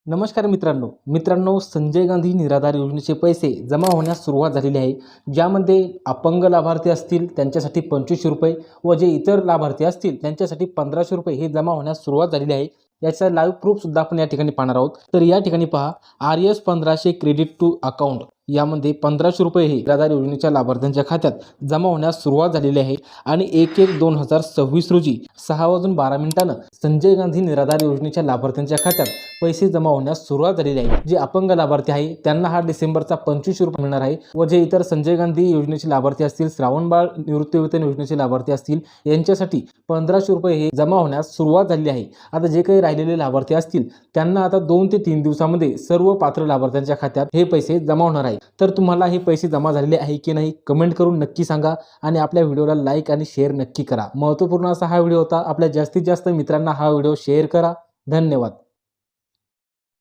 नमस्कार मित्रांनो संजय गांधी निराधार योजनेचे पैसे जमा होण्यास सुरुवात झालेली आहे। ज्यामध्ये अपंग लाभार्थी असतील त्यांच्यासाठी 2500 रुपये व जे इतर लाभार्थी असतील त्यांच्यासाठी 1500 रुपये हे जमा होण्यास सुरुवात झालेली आहे। याचा लाईव्ह प्रूफ सुद्धा आपण या ठिकाणी पाहणार आहोत। तर या ठिकाणी पहा RS 1500 क्रेडिट टू अकाउंट यामध्ये 1500 रुपये हे निराधार योजनेच्या लाभार्थ्यांच्या खात्यात जमा होण्यास सुरुवात झालेली आहे आणि 1/1/2026 रोजी 6:12 संजय गांधी निराधार योजनेच्या लाभार्थ्यांच्या खात्यात पैसे जमा होण्यास सुरुवात झालेली आहे। जे अपंग लाभार्थी आहे त्यांना हा डिसेंबरचा 2500 रुपये मिळणार आहे व जे इतर संजय गांधी योजनेचे लाभार्थी असतील, श्रावणबाळ निवृत्तीवेतन योजनेचे लाभार्थी असतील यांच्यासाठी 1500 रुपये हे जमा होण्यास सुरुवात झालेली आहे। आता जे काही राहिलेले लाभार्थी असतील त्यांना आता 2 ते 3 दिवसांमध्ये सर्व पात्र लाभार्थ्यांच्या खात्यात हे पैसे जमा होणार आहे। तर तुम्हाला हे पैसे जमा झालेले आहे की नाही कमेंट करून नक्की सांगा आणि आपल्या व्हिडिओला लाईक आणि शेअर नक्की करा। महत्त्वपूर्ण असा हा व्हिडिओ होता। आपल्या जास्तीत जास्त मित्रांना हा व्हिडिओ शेअर करा। धन्यवाद।